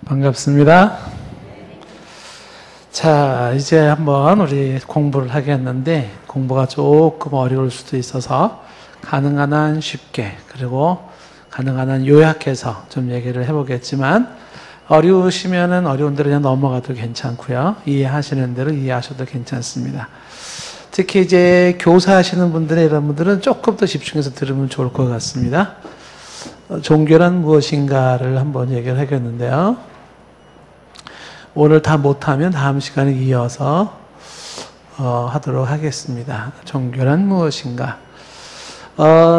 반갑습니다. 자, 이제 한번 우리 공부를 하겠는데 공부가 조금 어려울 수도 있어서 가능한 한 쉽게 그리고 가능한 한 요약해서 좀 얘기를 해보겠지만 어려우시면은 어려운 대로 그냥 넘어가도 괜찮고요. 이해하시는 대로 이해하셔도 괜찮습니다. 특히 이제 교사하시는 분들의 이런 분들은 조금 더 집중해서 들으면 좋을 것 같습니다. 종교란 무엇인가를 한번 얘기를 하겠는데요. 오늘 다 못하면 다음 시간에 이어서 하도록 하겠습니다. 종교란 무엇인가?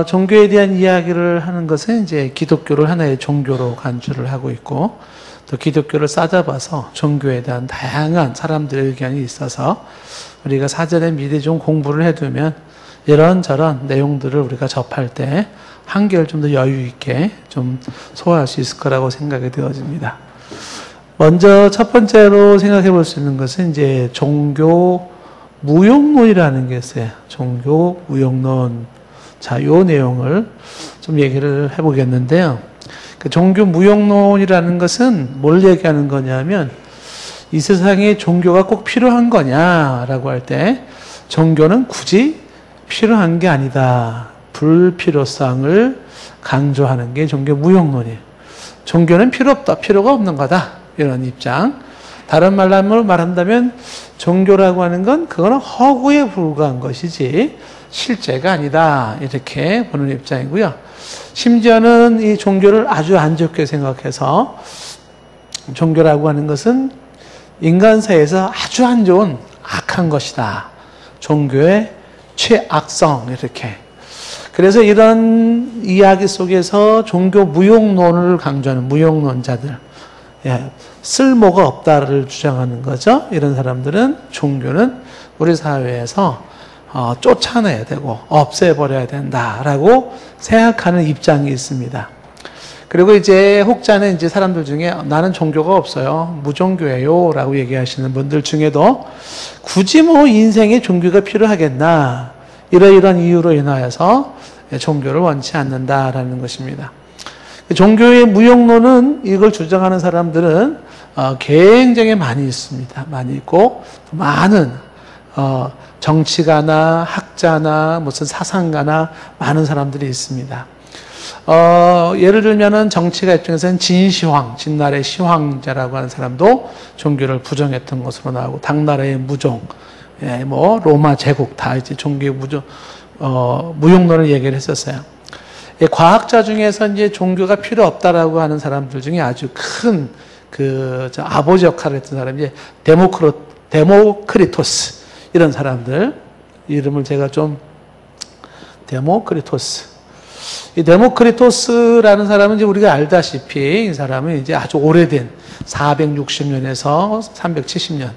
종교에 대한 이야기를 하는 것은 이제 기독교를 하나의 종교로 간주를 하고 있고 또 기독교를 싸잡아서 종교에 대한 다양한 사람들의 의견이 있어서 우리가 사전에 미리 좀 공부를 해두면 이런저런 내용들을 우리가 접할 때 한결 좀 더 여유 있게 좀 소화할 수 있을 거라고 생각이 되어집니다. 먼저 첫 번째로 생각해 볼 수 있는 것은 이제 종교 무용론이라는 게 있어요. 종교 무용론. 자, 요 내용을 좀 얘기를 해보겠는데요. 그 종교 무용론이라는 것은 뭘 얘기하는 거냐면 이 세상에 종교가 꼭 필요한 거냐라고 할 때 종교는 굳이 필요한 게 아니다. 불필요성을 강조하는 게 종교 무용론이에요. 종교는 필요 없다. 필요가 없는 거다. 이런 입장. 다른 말로 말한다면 종교라고 하는 건 그거는 허구에 불과한 것이지 실제가 아니다. 이렇게 보는 입장이고요. 심지어는 이 종교를 아주 안 좋게 생각해서 종교라고 하는 것은 인간 사회에서 아주 안 좋은 악한 것이다. 종교의 최악성 이렇게. 그래서 이런 이야기 속에서 종교 무용론을 강조하는 무용론자들, 쓸모가 없다를 주장하는 거죠. 이런 사람들은 종교는 우리 사회에서 쫓아내야 되고 없애버려야 된다라고 생각하는 입장이 있습니다. 그리고 이제 혹자는 이제 사람들 중에 나는 종교가 없어요. 무종교예요. 라고 얘기하시는 분들 중에도 굳이 뭐 인생에 종교가 필요하겠나. 이러이러한 이유로 인하여서 종교를 원치 않는다라는 것입니다. 종교의 무용론은 이걸 주장하는 사람들은 굉장히 많이 있습니다. 많이 있고 많은 정치가나 학자나 무슨 사상가나 많은 사람들이 있습니다. 예를 들면은 정치가 입장에서는 진시황, 진나라의 시황제라고 하는 사람도 종교를 부정했던 것으로 나오고 당나라의 무종, 뭐 로마 제국 다 이제 종교의 무용론을 얘기를 했었어요. 과학자 중에서 이제 종교가 필요 없다라고 하는 사람들 중에 아주 큰 아버지 역할을 했던 사람이 이제 데모크리토스 이런 사람들 이름을 제가 좀 데모크리토스. 이 데모크리토스라는 사람은 이제 우리가 알다시피 이 사람은 이제 아주 오래된 460년에서 370년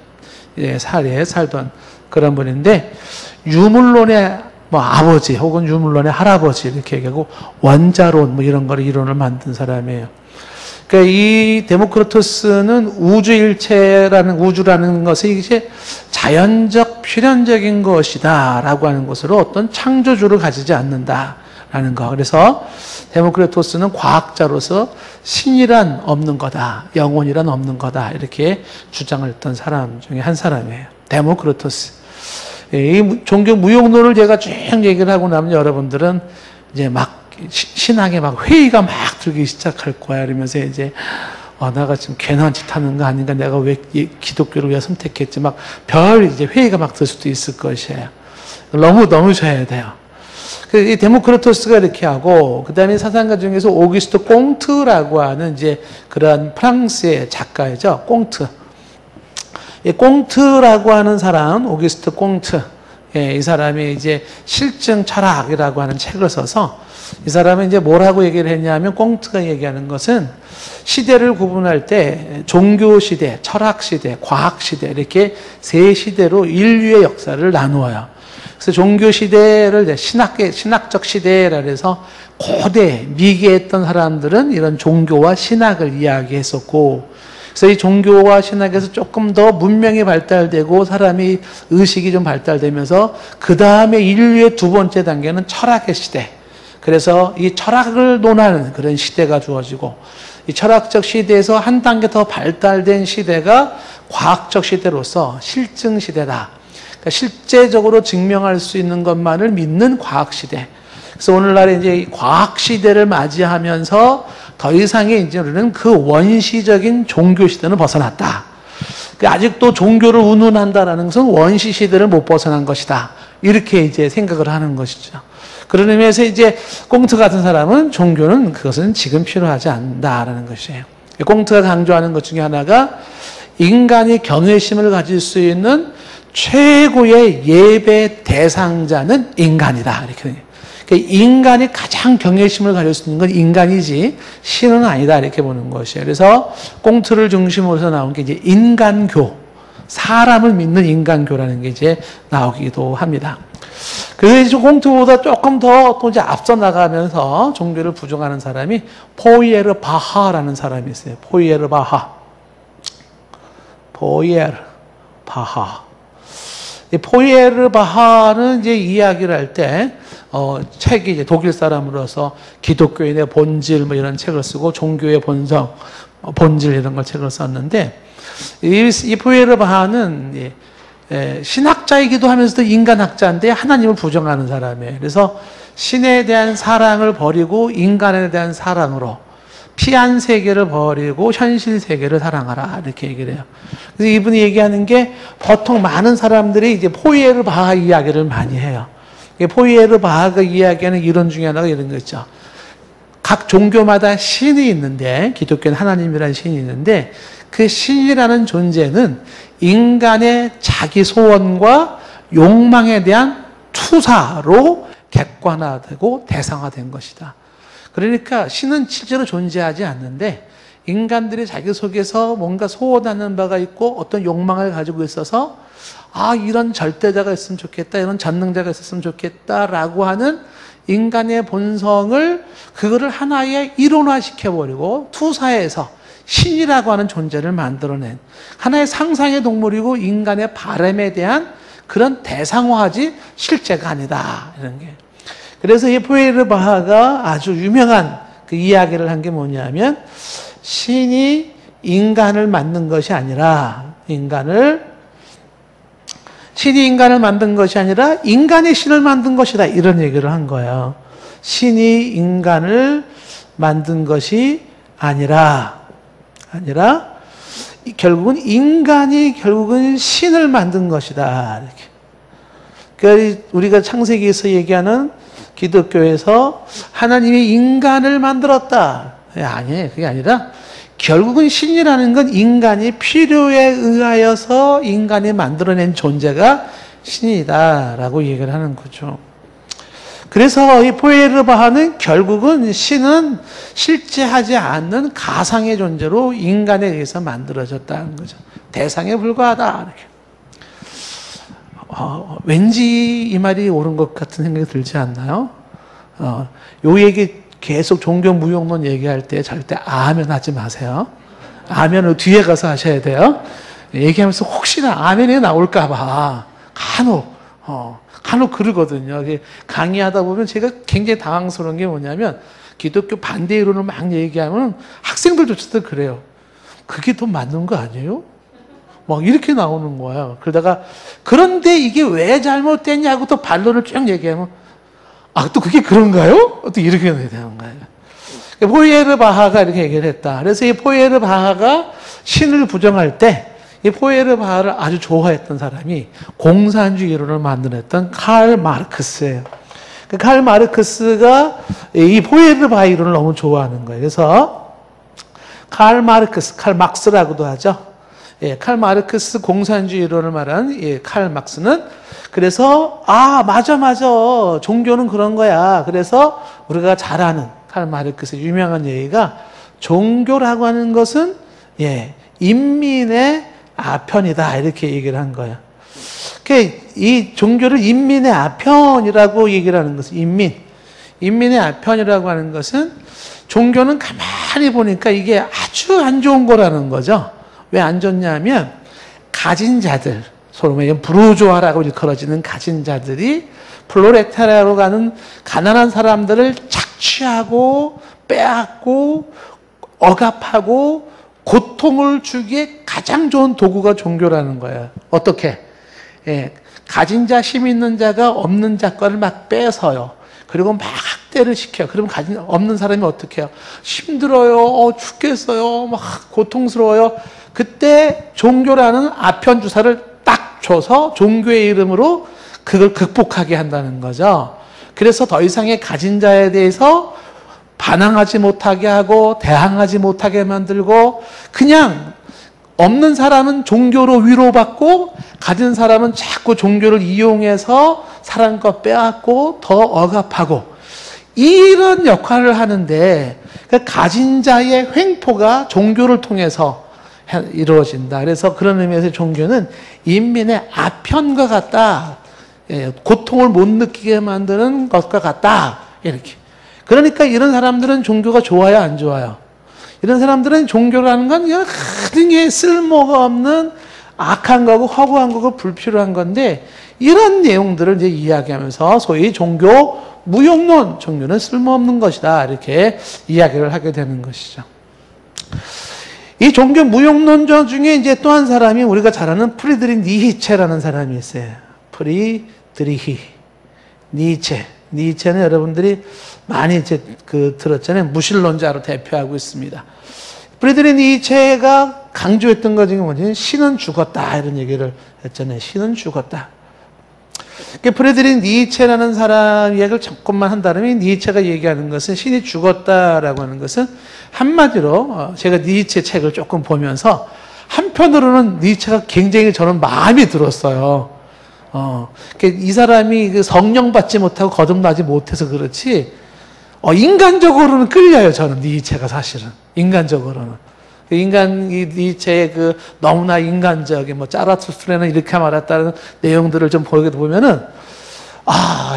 사이에 살던 그런 분인데 유물론의 아버지 혹은 유물론의 할아버지 이렇게 얘기하고 원자론 이런 거를 이론을 만든 사람이에요. 그러니까 이 데모크리토스는 우주라는 것이 이게 자연적 필연적인 것이다라고 하는 것으로 어떤 창조주를 가지지 않는다라는 거. 그래서 데모크리토스는 과학자로서 신이란 없는 거다, 영혼이란 없는 거다 이렇게 주장을 했던 사람 중에 한 사람이에요. 데모크리토스. 이 종교 무용론을 제가 쭉 얘기를 하고 나면 여러분들은 이제 막 신앙에 막 회의가 막 들기 시작할 거야. 이러면서 이제 내가 지금 괜한 짓 하는 거 아닌가? 내가 왜 기독교를 왜 선택했지? 막 이제 회의가 막 들 수도 있을 것이에요. 너무 넘으셔야 돼요. 이 데모크리토스가 이렇게 하고 그다음에 사상가 중에서 오기스트 꽁트라고 하는 이제 그런 프랑스의 작가이죠. 꽁트. 이 꽁트라고 하는 사람, 오기스트 꽁트. 이 사람이 이제 실증 철학이라고 하는 책을 써서 이 사람은 이제 뭐라고 얘기를 했냐면 꽁트가 얘기하는 것은 시대를 구분할 때 종교 시대, 철학 시대, 과학 시대 이렇게 세 시대로 인류의 역사를 나누어요. 그래서 종교 시대를 신학적 시대라 해서 고대 미개했던 사람들은 이런 종교와 신학을 이야기했었고 그래서 이 종교와 신학에서 조금 더 문명이 발달되고 사람이 의식이 좀 발달되면서 그 다음에 인류의 두 번째 단계는 철학의 시대. 그래서 이 철학을 논하는 그런 시대가 주어지고 이 철학적 시대에서 한 단계 더 발달된 시대가 과학적 시대로서 실증 시대다. 그러니까 실제적으로 증명할 수 있는 것만을 믿는 과학 시대. 그래서 오늘날에 이제 과학 시대를 맞이하면서 더 이상의 이제 우리는 그 원시적인 종교 시대는 벗어났다. 아직도 종교를 운운한다라는 것은 원시 시대를 못 벗어난 것이다. 이렇게 이제 생각을 하는 것이죠. 그런 의미에서 이제 꽁트 같은 사람은 종교는 그것은 지금 필요하지 않는다라는 것이에요. 꽁트가 강조하는 것 중에 하나가 인간이 경외심을 가질 수 있는 최고의 예배 대상자는 인간이다. 이렇게. 인간이 가장 경외심을 가질 수 있는 건 인간이지 신은 아니다. 이렇게 보는 것이에요. 그래서 꽁트를 중심으로 해서 나온 게 이제 인간교, 사람을 믿는 인간교라는 게 이제 나오기도 합니다. 그래서 꽁트보다 조금 더 또 이제 앞서 나가면서 종교를 부정하는 사람이 포이에르 바하라는 사람이 있어요. 포이에르 바하. 포이에르 바하. 이 포이에르 바하는 이제 이야기를 할 때, 책이 이제 독일 사람으로서 기독교인의 본질 뭐 이런 책을 쓰고 종교의 본성, 본질 이런 걸 책을 썼는데, 이 포이에르 바하는 신학자이기도 하면서도 인간학자인데 하나님을 부정하는 사람이에요. 그래서 신에 대한 사랑을 버리고 인간에 대한 사랑으로 피한 세계를 버리고 현실 세계를 사랑하라 이렇게 얘기를 해요. 그래서 이분이 얘기하는 게 보통 많은 사람들이 이제 포이에르 바하 이야기를 많이 해요. 포이에르 바하가 이야기하는 이론 중에 하나가 이런 거 있죠. 각 종교마다 신이 있는데 기독교는 하나님이라는 신이 있는데 그 신이라는 존재는 인간의 자기 소원과 욕망에 대한 투사로 객관화되고 대상화된 것이다. 그러니까 신은 실제로 존재하지 않는데 인간들이 자기 속에서 뭔가 소원하는 바가 있고 어떤 욕망을 가지고 있어서 이런 절대자가 있으면 좋겠다, 이런 전능자가 있었으면 좋겠다라고 하는 인간의 본성을 그거를 하나의 이론화시켜버리고 투사해서 신이라고 하는 존재를 만들어낸 하나의 상상의 동물이고 인간의 바람에 대한 그런 대상화하지 실제가 아니다. 이런 게. 그래서 이 포이에르 바하가 아주 유명한 그 이야기를 한 게 뭐냐면 신이 인간을 만든 것이 아니라 신이 인간을 만든 것이 아니라 인간이 신을 만든 것이다. 이런 얘기를 한 거예요. 신이 인간을 만든 것이 아니라 결국은 인간이 결국은 신을 만든 것이다. 이렇게. 그러니까 우리가 창세기에서 얘기하는 기독교에서 하나님이 인간을 만들었다. 아니에요. 그게 아니라 결국은 신이라는 건 인간이 필요에 의하여서 인간이 만들어낸 존재가 신이다라고 얘기를 하는 거죠. 그래서 이 포이에르 바하는 결국은 신은 실제하지 않는 가상의 존재로 인간에 의해서 만들어졌다는 거죠. 대상에 불과하다. 이렇게. 왠지 이 말이 옳은 것 같은 생각이 들지 않나요? 요 얘기 계속 종교 무용론 얘기할 때 절대 아멘 하지 마세요. 아멘을 뒤에 가서 하셔야 돼요. 얘기하면서 혹시나 아멘이 나올까봐 간혹 그러거든요. 강의하다 보면 제가 굉장히 당황스러운 게 뭐냐면 기독교 반대 이론을 막 얘기하면 학생들조차도 그래요. 그게 더 맞는 거 아니에요? 막 이렇게 나오는 거예요. 그러다가 그런데 이게 왜 잘못됐냐고 또 반론을 쭉 얘기하면 또 그게 그런가요? 또 이렇게 되는 거예요. 포이에르 바하가 이렇게 얘기를 했다. 그래서 이 포이에르 바하가 신을 부정할 때 이 포이에르 바하를 아주 좋아했던 사람이 공산주의 이론을 만들었던 칼 마르크스예요. 칼 마르크스가 이 포이에르 바하 이론을 너무 좋아하는 거예요. 그래서 칼 막스라고도 하죠. 칼 마르크스 공산주의 이론을 말하는 칼 막스는 그래서 맞아 종교는 그런 거야. 그래서 우리가 잘 아는 칼 마르크스 유명한 얘기가 종교라고 하는 것은 인민의 아편이다 이렇게 얘기를 한 거야. 이 종교를 인민의 아편이라고 얘기를 하는 것은 인민의 아편이라고 하는 것은 종교는 가만히 보니까 이게 아주 안 좋은 거라는 거죠. 왜 안 좋냐면 가진 자들, 소위 말하면 부르주아라고 일컬어지는 가진 자들이 플로레타리아로 가는 가난한 사람들을 착취하고 빼앗고 억압하고 고통을 주기에 가장 좋은 도구가 종교라는 거예요. 어떻게? 예, 가진 자, 힘 있는 자가 없는 자 거를 막 빼서요. 그리고 막 학대를 시켜요. 그럼 없는 사람이 어떻게 해요? 힘들어요. 죽겠어요. 막 고통스러워요. 그때 종교라는 아편 주사를 딱 줘서 종교의 이름으로 그걸 극복하게 한다는 거죠. 그래서 더 이상의 가진 자에 대해서 반항하지 못하게 하고 대항하지 못하게 만들고 그냥 없는 사람은 종교로 위로받고 가진 사람은 자꾸 종교를 이용해서 사람 것 빼앗고 더 억압하고 이런 역할을 하는데 가진 자의 횡포가 종교를 통해서 이루어진다. 그래서 그런 의미에서 종교는 인민의 아편과 같다. 고통을 못 느끼게 만드는 것과 같다. 이렇게. 그러니까 이런 사람들은 종교가 좋아요, 안 좋아요? 이런 사람들은 종교라는 건 그냥 하등에 쓸모가 없는 악한 거고 허구한 거고 불필요한 건데 이런 내용들을 이제 이야기하면서 소위 종교 무용론, 종교는 쓸모없는 것이다. 이렇게 이야기를 하게 되는 것이죠. 이 종교 무용론자 중에 이제 또 한 사람이 우리가 잘 아는 프리드리히 니체라는 사람이 있어요. 프리드리히 니체. 니체는 여러분들이 많이 이제 들었잖아요. 무신론자로 대표하고 있습니다. 프리드리히 니체가 강조했던 것 중에 뭐냐면 신은 죽었다 이런 얘기를 했잖아요. 신은 죽었다. 프리드리히 니체라는 사람 이야기를 조금만 한다면 니체가 얘기하는 것은 신이 죽었다라고 하는 것은 한마디로 제가 니체 책을 조금 보면서 한편으로는 니체가 굉장히 저는 마음이 들었어요. 이 사람이 성령 받지 못하고 거듭나지 못해서 그렇지 인간적으로는 끌려요. 저는 니체가 사실은 인간적으로는 니체의 너무나 인간적인 짜라투스트레는 이렇게 말했다는 내용들을 좀 보면은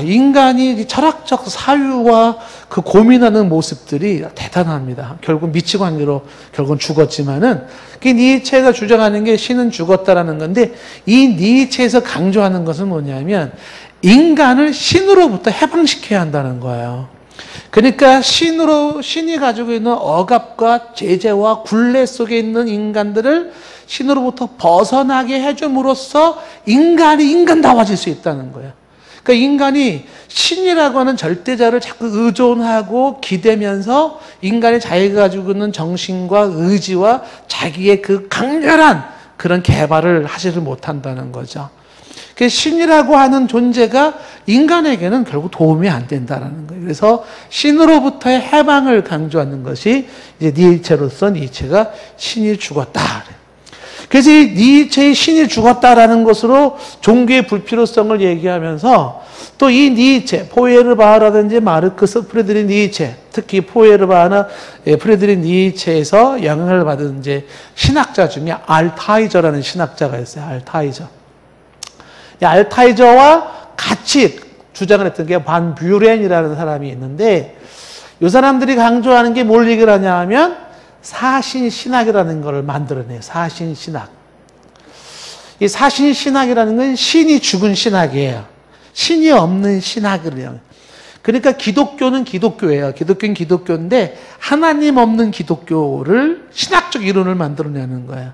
인간이 철학적 사유와 그 고민하는 모습들이 대단합니다. 결국 미치 관계로 결국은 죽었지만은 니체가 주장하는 게 신은 죽었다라는 건데 이 니체에서 강조하는 것은 뭐냐면 인간을 신으로부터 해방시켜야 한다는 거예요. 그러니까 신이 가지고 있는 억압과 제재와 굴레 속에 있는 인간들을 신으로부터 벗어나게 해줌으로써 인간이 인간다워질 수 있다는 거예요. 그러니까 인간이 신이라고 하는 절대자를 자꾸 의존하고 기대면서 인간이 자기가 가지고 있는 정신과 의지와 자기의 그 강렬한 그런 개발을 하지를 못한다는 거죠. 신이라고 하는 존재가 인간에게는 결국 도움이 안 된다는 거예요. 그래서 신으로부터의 해방을 강조하는 것이 이제 니체로서 니체가 신이 죽었다. 그래서 이 니체의 신이 죽었다라는 것으로 종교의 불필요성을 얘기하면서 또 이 니체, 포에르바흐라든지 마르크스, 프리드리히 니체, 특히 포에르바흐나 프리드리히 니체에서 영향을 받은 이제 신학자 중에 알타이저라는 신학자가 있어요. 알타이저. 이 알타이저와 같이 주장을 했던 게 반 뷰렌이라는 사람이 있는데 이 사람들이 강조하는 게 뭘 얘기를 하냐 하면 사신신학이라는 걸 만들어내요. 사신신학. 이 사신신학이라는 건 신이 죽은 신학이에요. 신이 없는 신학이에요. 그러니까 기독교는 기독교예요. 기독교는 기독교인데 하나님 없는 기독교를 신학적 이론을 만들어내는 거예요.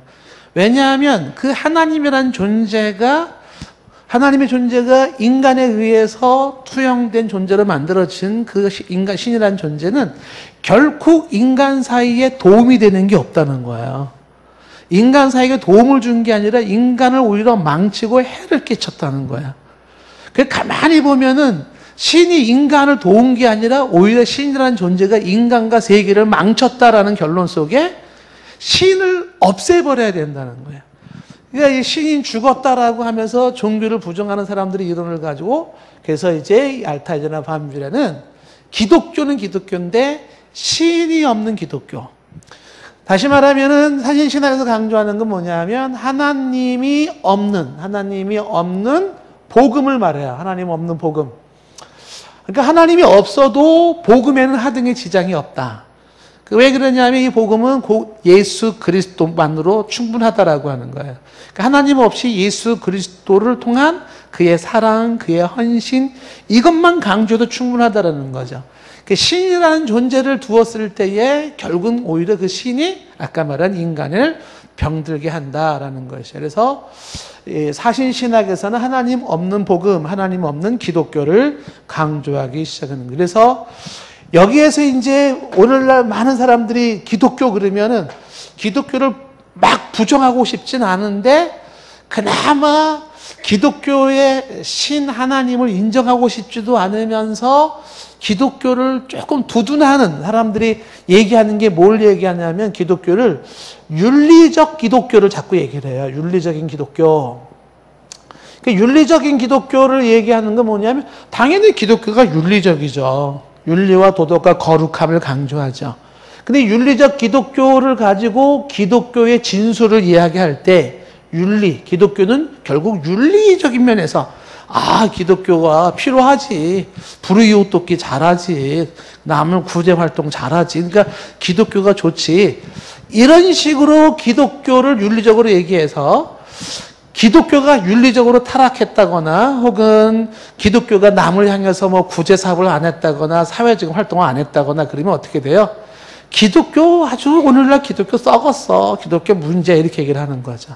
왜냐하면 그 하나님이라는 하나님의 존재가 인간에 의해서 투영된 존재로 만들어진 그 신이라는 존재는 결코 인간 사이에 도움이 되는 게 없다는 거예요. 인간 사이에 도움을 준 게 아니라 인간을 오히려 망치고 해를 끼쳤다는 거예요. 가만히 보면은 신이 인간을 도운 게 아니라 오히려 신이라는 존재가 인간과 세계를 망쳤다라는 결론 속에 신을 없애버려야 된다는 거예요. 그러니까 이 신이 죽었다라고 하면서 종교를 부정하는 사람들이 이론을 가지고 그래서 이제 알타이저나 반비라는 기독교는 기독교인데 신이 없는 기독교. 다시 말하면은 사신신학에서 강조하는 건 뭐냐면 하나님이 없는 복음을 말해요. 하나님 없는 복음. 그러니까 하나님이 없어도 복음에는 하등의 지장이 없다. 왜 그러냐면 이 복음은 예수 그리스도만으로 충분하다라고 하는 거예요. 그러니까 하나님 없이 예수 그리스도를 통한 그의 사랑, 그의 헌신 이것만 강조해도 충분하다라는 거죠. 그 신이라는 존재를 두었을 때에 결국은 오히려 그 신이 아까 말한 인간을 병들게 한다라는 것이에요. 그래서 사신신학에서는 하나님 없는 복음, 하나님 없는 기독교를 강조하기 시작하는 거예요. 그래서 여기에서 이제 오늘날 많은 사람들이 기독교 그러면은 기독교를 막 부정하고 싶진 않은데 그나마 기독교의 신 하나님을 인정하고 싶지도 않으면서 기독교를 조금 두둔하는 사람들이 얘기하는 게 뭘 얘기하냐면 기독교를 윤리적 기독교를 자꾸 얘기를 해요. 윤리적인 기독교. 그 윤리적인 기독교를 얘기하는 건 뭐냐면 당연히 기독교가 윤리적이죠. 윤리와 도덕과 거룩함을 강조하죠. 근데 윤리적 기독교를 가지고 기독교의 진수를 이야기할 때 윤리, 기독교는 결국 윤리적인 면에서 기독교가 필요하지. 불의웃 돕기 잘하지. 남을 구제 활동 잘하지. 그러니까 기독교가 좋지. 이런 식으로 기독교를 윤리적으로 얘기해서 기독교가 윤리적으로 타락했다거나 혹은 기독교가 남을 향해서 뭐 구제 사업을 안 했다거나 사회적 활동을 안 했다거나 그러면 어떻게 돼요? 기독교 아주 오늘날 기독교 썩었어. 기독교 문제 이렇게 얘기를 하는 거죠.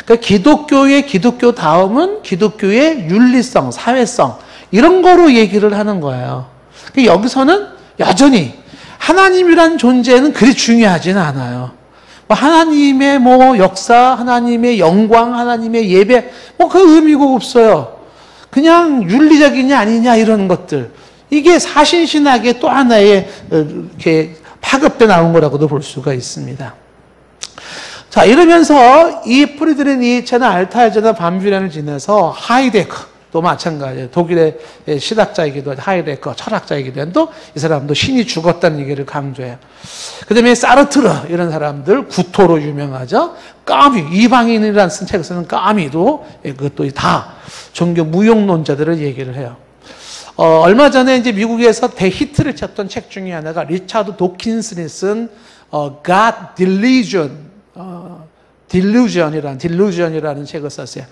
그러니까 기독교의 기독교 다음은 기독교의 윤리성, 사회성 이런 거로 얘기를 하는 거예요. 그러니까 여기서는 여전히 하나님이란 존재는 그리 중요하지는 않아요. 하나님의 역사, 하나님의 영광, 하나님의 예배 그 의미가 없어요. 그냥 윤리적이냐 아니냐 이런 것들. 이게 사신신학의 또 하나의 이렇게 파급돼 나온 거라고도 볼 수가 있습니다. 자, 이러면서 이 프리드리히 니체는 알타이저나 반뷸렌을 지내서 하이데커도 마찬가지예요. 독일의 신학자이기도 하고 하이데커 철학자이기도 한데 또 이 사람도 신이 죽었다는 얘기를 강조해요. 그 다음에 사르트르 이런 사람들 구토로 유명하죠. 까미 이방인이라는 쓴 책에서는 까미도 그것도 다 종교 무용론자들을 얘기를 해요. 얼마 전에 이제 미국에서 대히트를 쳤던 책 중에 하나가 리차드 도킨슨이 쓴 God Delusion이라는 책을 썼어요.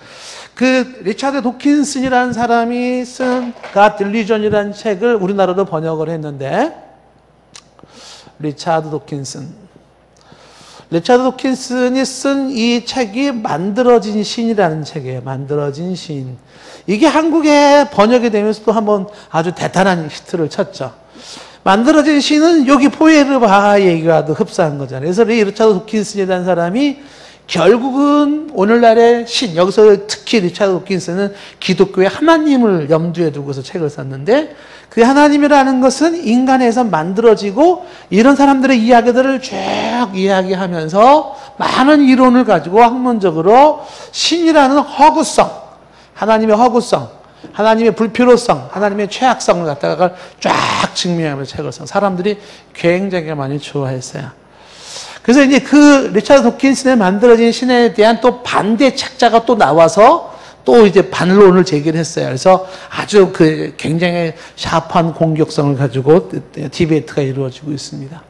그 리차드 도킨슨이라는 사람이 쓴 God Delusion이라는 책을 우리나라도 번역을 했는데 리차드 도킨슨이 쓴 이 책이 만들어진 신이라는 책이에요. 만들어진 신. 이게 한국에 번역이 되면서 또 한번 아주 대단한 히트를 쳤죠. 만들어진 신은 여기 포에르바 얘기가 더 흡사한 거잖아요. 그래서 리차드 도킨슨이라는 사람이 결국은 오늘날의 신, 여기서 특히 리차드 도킨슨은 기독교의 하나님을 염두에 두고서 책을 썼는데 그 하나님이라는 것은 인간에서 만들어지고 이런 사람들의 이야기들을 쭉 이야기하면서 많은 이론을 가지고 학문적으로 신이라는 허구성, 하나님의 허구성, 하나님의 불필요성, 하나님의 최악성을 갖다가 쫙 증명하면서 책을 써. 사람들이 굉장히 많이 좋아했어요. 그래서 이제 그 리차드 도킨슨의 만들어진 신에 대한 또 반대 책자가 또 나와서 또 이제 반론을 제기를 했어요. 그래서 아주 그 굉장히 샤프한 공격성을 가지고 디베이트가 이루어지고 있습니다.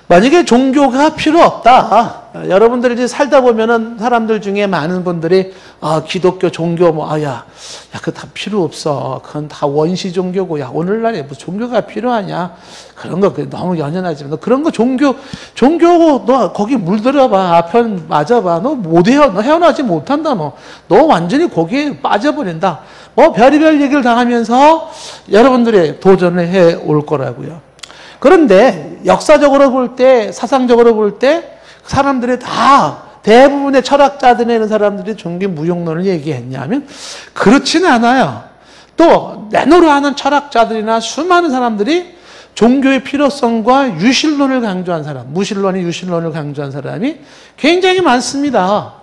만약에 종교가 필요 없다. 여러분들이 이제 살다 보면은 사람들 중에 많은 분들이 기독교 종교 그거 다 필요 없어. 그건 다 원시 종교고 야 오늘날에 뭐 종교가 필요하냐? 그런 거 너무 연연하지 마. 너 그런 거 종교 너 거기 물들어봐. 편 맞아봐. 너 너 헤어나지 못한다. 너 완전히 거기에 빠져버린다. 별의별 얘기를 다 하면서 여러분들이 도전을 해 올 거라고요. 그런데 역사적으로 볼 때, 사상적으로 볼 때 사람들이 다 대부분의 철학자들이나 이런 사람들이 종교 무용론을 얘기했냐면 그렇지는 않아요. 또 내노라하는 철학자들이나 수많은 사람들이 종교의 필요성과 유실론을 강조한 사람, 무신론이 유실론을 강조한 사람이 굉장히 많습니다.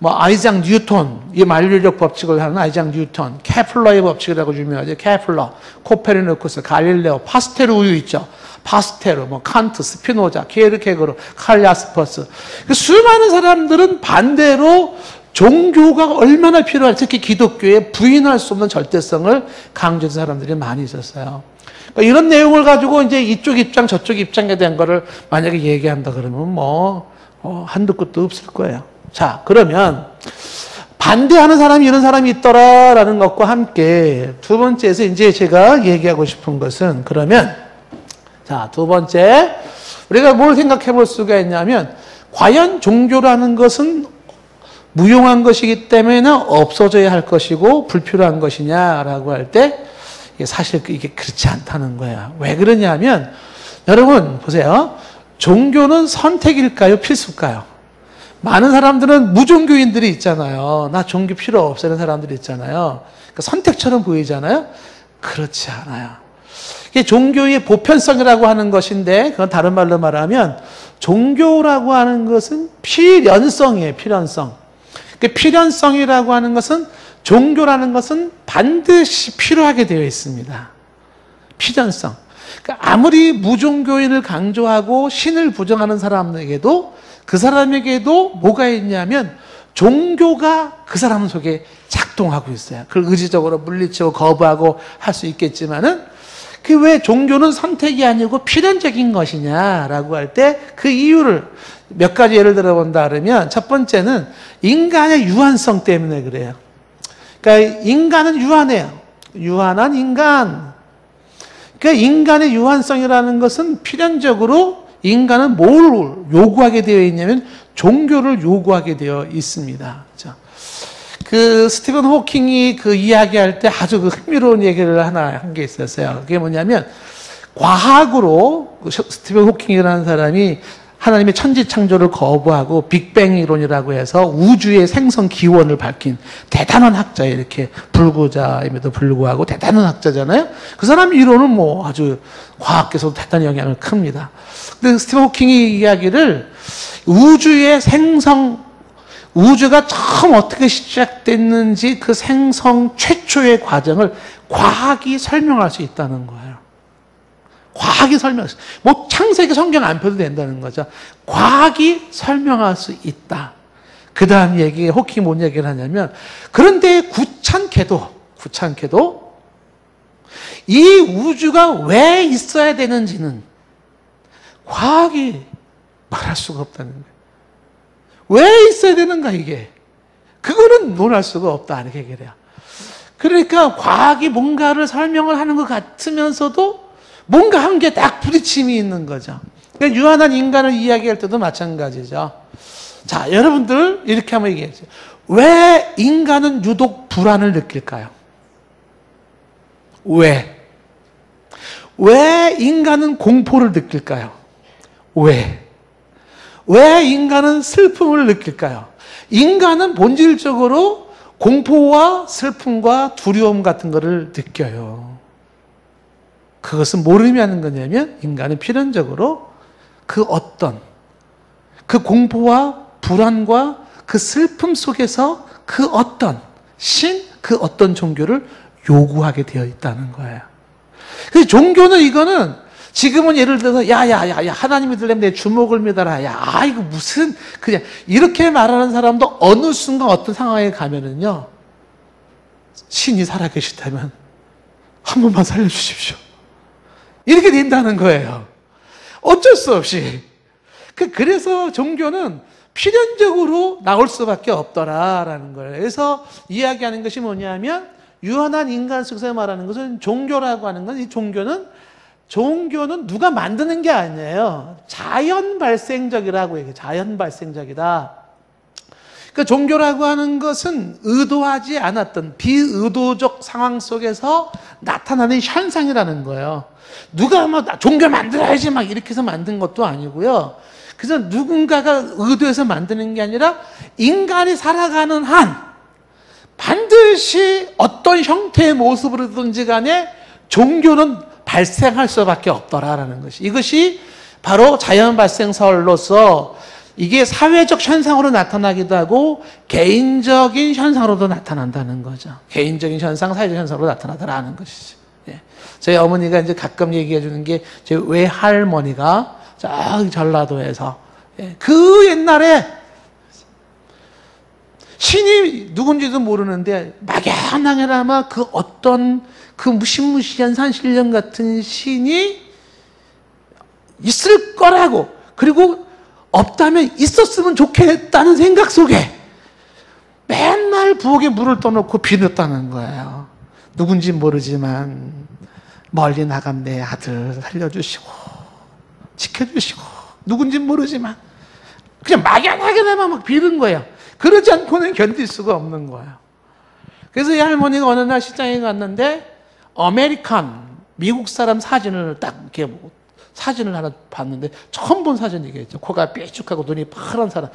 아이작 뉴턴, 이 만류력 법칙을 하는 아이작 뉴턴, 케플러의 법칙이라고 유명하죠. 케플러, 코페르니쿠스, 갈릴레오, 파스테르 우유 있죠. 파스테르, 칸트, 스피노자, 케르케고르, 칼 야스퍼스. 수많은 사람들은 반대로 종교가 얼마나 필요할지, 특히 기독교에 부인할 수 없는 절대성을 강조한 사람들이 많이 있었어요. 그러니까 이런 내용을 가지고 이제 이쪽 입장, 저쪽 입장에 대한 거를 만약에 얘기한다 그러면 한두 끝도 없을 거예요. 자, 그러면 반대하는 사람이 이런 사람이 있더라라는 것과 함께 두 번째에서 이제 제가 얘기하고 싶은 것은 그러면 자, 두 번째 우리가 뭘 생각해 볼 수가 있냐면 과연 종교라는 것은 무용한 것이기 때문에 없어져야 할 것이고 불필요한 것이냐라고 할 때 사실 이게 그렇지 않다는 거야. 왜 그러냐면 여러분 보세요. 종교는 선택일까요? 필수일까요? 많은 사람들은 무종교인들이 있잖아요. 나 종교 필요 없어 이런 사람들이 있잖아요. 그러니까 선택처럼 보이잖아요. 그렇지 않아요. 이게 종교의 보편성이라고 하는 것인데 그건 다른 말로 말하면 종교라고 하는 것은 필연성이에요. 필연성. 그 필연성이라고 하는 것은 종교라는 것은 반드시 필요하게 되어 있습니다. 필연성. 그러니까 아무리 무종교인을 강조하고 신을 부정하는 사람에게도 그 사람에게도 뭐가 있냐면 종교가 그 사람 속에 작동하고 있어요. 그걸 의지적으로 물리치고 거부하고 할 수 있겠지만은 그 왜 종교는 선택이 아니고 필연적인 것이냐라고 할 때 그 이유를 몇 가지 예를 들어본다 그러면 첫 번째는 인간의 유한성 때문에 그래요. 그러니까 인간은 유한해요. 유한한 인간. 그러니까 인간의 유한성이라는 것은 필연적으로 인간은 뭘 요구하게 되어 있냐면 종교를 요구하게 되어 있습니다. 그 스티븐 호킹이 그 이야기할 때 아주 그 흥미로운 얘기를 하나 한 게 있었어요. 그게 뭐냐면 과학으로 스티븐 호킹이라는 사람이 하나님의 천지 창조를 거부하고 빅뱅 이론이라고 해서 우주의 생성 기원을 밝힌 대단한 학자예요. 이렇게 불구자임에도 불구하고 대단한 학자잖아요. 그 사람 이론은 뭐 아주 과학계에서도 대단히 영향을 큽니다. 근데 스티븐 호킹이 이야기를 우주의 생성, 우주가 처음 어떻게 시작됐는지 그 생성 최초의 과정을 과학이 설명할 수 있다는 거예요. 과학이 설명할 수, 뭐 창세기 성경 안 펴도 된다는 거죠. 과학이 설명할 수 있다. 그 다음 얘기에 호킹이 뭔 얘기를 하냐면 그런데 구찮게도 이 우주가 왜 있어야 되는지는 과학이 말할 수가 없다는 거예요. 왜 있어야 되는가 이게? 그거는 논할 수가 없다 이렇게 얘기를 해요. 그러니까 과학이 뭔가를 설명을 하는 것 같으면서도 뭔가 한 게 딱 부딪힘이 있는 거죠. 그러니까 유한한 인간을 이야기할 때도 마찬가지죠. 자, 여러분들 이렇게 한번 얘기해주세요. 왜 인간은 유독 불안을 느낄까요? 왜 인간은 공포를 느낄까요? 왜 인간은 슬픔을 느낄까요? 인간은 본질적으로 공포와 슬픔과 두려움 같은 것을 느껴요. 그것은 뭘 의미하는 거냐면 인간은 필연적으로 그 공포와 불안과 그 슬픔 속에서 그 어떤 종교를 요구하게 되어 있다는 거예요. 그래서 종교는 이거는 지금은 예를 들어서 야 하나님 믿으려면 내 주먹을 믿어라. 이거 무슨 그냥 이렇게 말하는 사람도 어느 순간 어떤 상황에 가면은요. 신이 살아계시다면 한 번만 살려주십시오. 이렇게 된다는 거예요. 어쩔 수 없이. 그래서 종교는 필연적으로 나올 수밖에 없더라라는 거예요. 그래서 이야기하는 것이 뭐냐면 유한한 인간 속에서 말하는 것은 종교라고 하는 건 이 종교는 누가 만드는 게 아니에요. 자연 발생적이라고 얘기해요. 자연 발생적이다. 그러니까 종교라고 하는 것은 의도하지 않았던 비의도적 상황 속에서 나타나는 현상이라는 거예요. 누가 뭐 종교 만들어야지 막 이렇게 해서 만든 것도 아니고요. 그래서 누군가가 의도해서 만드는 게 아니라 인간이 살아가는 한 반드시 어떤 형태의 모습으로든지 간에 종교는 발생할 수밖에 없더라라는 것이. 이것이 바로 자연 발생설로서 이게 사회적 현상으로 나타나기도 하고 개인적인 현상으로도 나타난다는 거죠. 개인적인 현상, 사회적 현상으로 나타나더라는 것이죠. 예. 저희 어머니가 이제 가끔 얘기해 주는 게 제 외할머니가 저기 전라도에서 그 옛날에 신이 누군지도 모르는데 막연하게나마 그 어떤 그 무시무시한 산신령 같은 신이 있을 거라고, 그리고 없다면 있었으면 좋겠다는 생각 속에 맨날 맨날 부엌에 물을 떠놓고 빌었다는 거예요. 누군지 모르지만 멀리 나간 내 아들 살려주시고 지켜주시고 누군지 모르지만 그냥 막연하게나마 막 빌은 거예요. 그러지 않고는 견딜 수가 없는 거예요. 그래서 이 할머니가 어느 날 시장에 갔는데 아메리칸 미국 사람 사진을 딱 이렇게 사진을 하나 봤는데 처음 본 사진이겠죠. 코가 삐죽하고 눈이 파란 사람.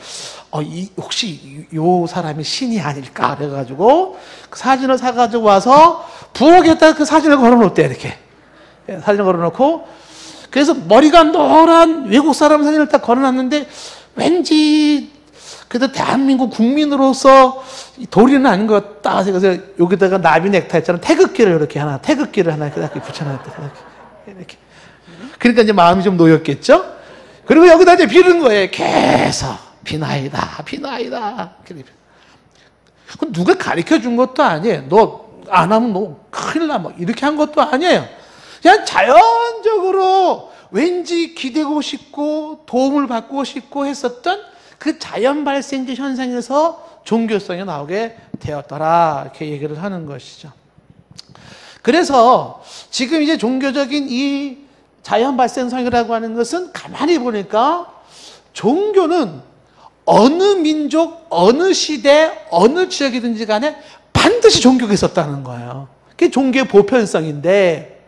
혹시 요 사람이 신이 아닐까 그래가지고 그 사진을 사가지고 와서 부엌에다 그 사진을 걸어놓대 이렇게. 사진을 걸어놓고 그래서 머리가 노란 외국 사람 사진을 딱 걸어놨는데 왠지 그래도 대한민국 국민으로서 도리는 아닌 것 같다. 그래서 여기다가 나비 넥타이처럼 태극기를 이렇게 하나 이렇게 붙여놨대. 이렇게. 그러니까 이제 마음이 좀 놓였겠죠? 그리고 여기다 이제 비는 거예요. 계속. 비나이다. 누가 가르쳐 준 것도 아니에요. 너 안 하면 너 큰일 나. 이렇게 한 것도 아니에요. 그냥 자연적으로 왠지 기대고 싶고 도움을 받고 싶고 했었던 그 자연 발생적 현상에서 종교성이 나오게 되었더라. 이렇게 얘기를 하는 것이죠. 그래서 지금 이제 종교적인 이 자연 발생성이라고 하는 것은 가만히 보니까 종교는 어느 민족, 어느 시대, 어느 지역이든지 간에 반드시 종교가 있었다는 거예요. 그게 종교의 보편성인데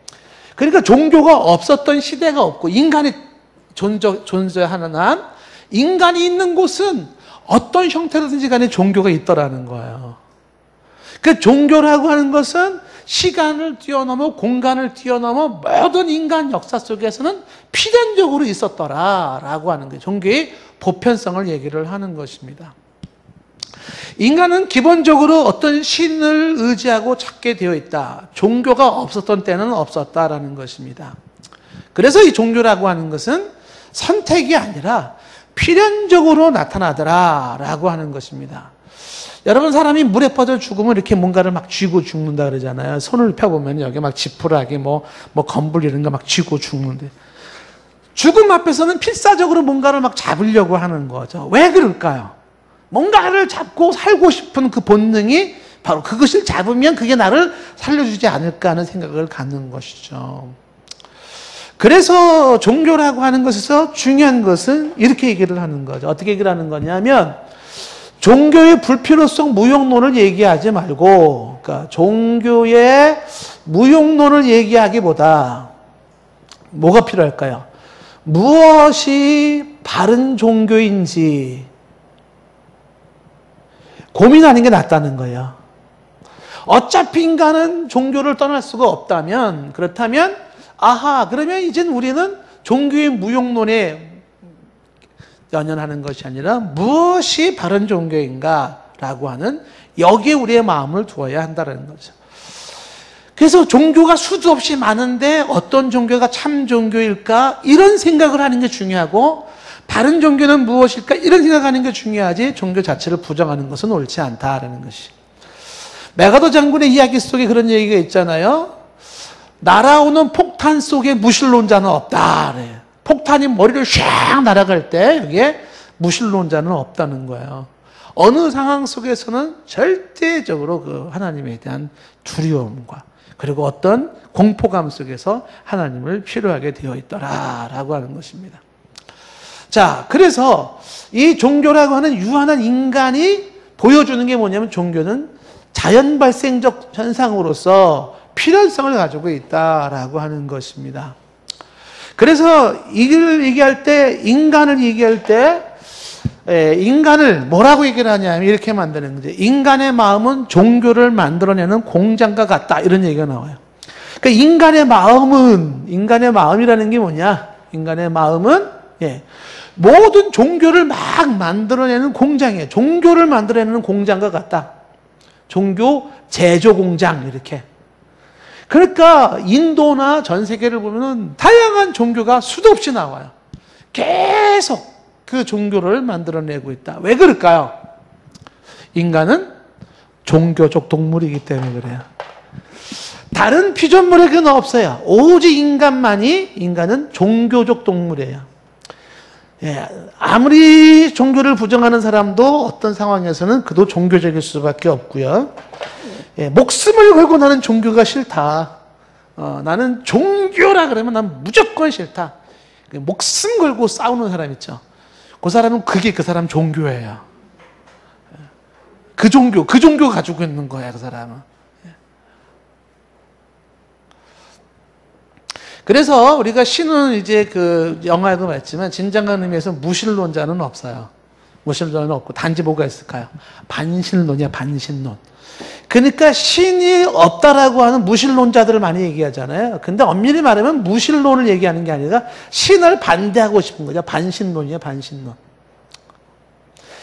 그러니까 종교가 없었던 시대가 없고 인간이 존재하는 한 인간이 있는 곳은 어떤 형태로든지 간에 종교가 있더라는 거예요. 그 종교라고 하는 것은 시간을 뛰어넘어 공간을 뛰어넘어 모든 인간 역사 속에서는 필연적으로 있었더라라고 하는 거예요. 종교의 보편성을 얘기를 하는 것입니다. 인간은 기본적으로 어떤 신을 의지하고 찾게 되어 있다. 종교가 없었던 때는 없었다라는 것입니다. 그래서 이 종교라고 하는 것은 선택이 아니라 필연적으로 나타나더라라고 하는 것입니다. 여러분 사람이 물에 빠져 죽으면 이렇게 뭔가를 막 쥐고 죽는다 그러잖아요. 손을 펴보면 여기 막 지푸라기 뭐 건불 이런 거 막 쥐고 죽는데 죽음 앞에서는 필사적으로 뭔가를 막 잡으려고 하는 거죠. 왜 그럴까요? 뭔가를 잡고 살고 싶은 그 본능이 바로 그것을 잡으면 그게 나를 살려주지 않을까 하는 생각을 갖는 것이죠. 그래서 종교라고 하는 것에서 중요한 것은 이렇게 얘기를 하는 거죠. 어떻게 얘기를 하는 거냐면 종교의 불필요성 무용론을 얘기하지 말고 그러니까 종교의 무용론을 얘기하기보다 뭐가 필요할까요? 무엇이 바른 종교인지 고민하는 게 낫다는 거예요. 어차피 인간은 종교를 떠날 수가 없다면 그렇다면 그러면 이젠 우리는 종교의 무용론에 연연하는 것이 아니라 무엇이 바른 종교인가라고 하는 여기에 우리의 마음을 두어야 한다는 거죠. 그래서 종교가 수도 없이 많은데 어떤 종교가 참 종교일까? 이런 생각을 하는 게 중요하고 바른 종교는 무엇일까? 이런 생각하는 게 중요하지 종교 자체를 부정하는 것은 옳지 않다라는 것이. 메가더 장군의 이야기 속에 그런 얘기가 있잖아요. 날아오는 폭탄 속에 무신론자는 없다. 그래. 폭탄이 머리를 샥 날아갈 때 여기에 무신론자는 없다는 거예요. 어느 상황 속에서는 절대적으로 그 하나님에 대한 두려움과 그리고 어떤 공포감 속에서 하나님을 필요하게 되어 있더라라고 하는 것입니다. 자, 그래서 이 종교라고 하는 유한한 인간이 보여주는 게 뭐냐면 종교는 자연 발생적 현상으로서 필연성을 가지고 있다라고 하는 것입니다. 그래서 이걸 얘기할 때 인간을 얘기할 때 인간을 뭐라고 얘기를 하냐면 이렇게 만드는 거죠. 인간의 마음은 종교를 만들어내는 공장과 같다 이런 얘기가 나와요. 그러니까 인간의 마음이라는 게 뭐냐? 인간의 마음은 모든 종교를 막 만들어내는 공장이에요. 종교를 만들어내는 공장과 같다. 종교 제조 공장 이렇게. 그러니까 인도나 전 세계를 보면은 다양한 종교가 수도 없이 나와요. 계속 그 종교를 만들어내고 있다. 왜 그럴까요? 인간은 종교적 동물이기 때문에 그래요. 다른 피조물에게는 없어요. 오직 인간은 종교적 동물이에요. 예, 아무리 종교를 부정하는 사람도 어떤 상황에서는 그도 종교적일 수밖에 없고요. 예, 목숨을 걸고 나는 종교가 싫다. 나는 종교라 그러면 난 무조건 싫다. 목숨 걸고 싸우는 사람 있죠. 그 사람은 그게 그 사람 종교예요. 그 종교 가지고 있는 거야, 그 사람은. 그래서 우리가 신은 이제 그 영화에도 봤지만 진정한 의미에서 무신론자는 없어요. 무신론은 없고 단지 뭐가 있을까요? 반신론이야, 반신론. 그러니까 신이 없다라고 하는 무신론자들을 많이 얘기하잖아요. 근데 엄밀히 말하면 무신론을 얘기하는 게 아니라 신을 반대하고 싶은 거죠. 반신론이에요, 반신론.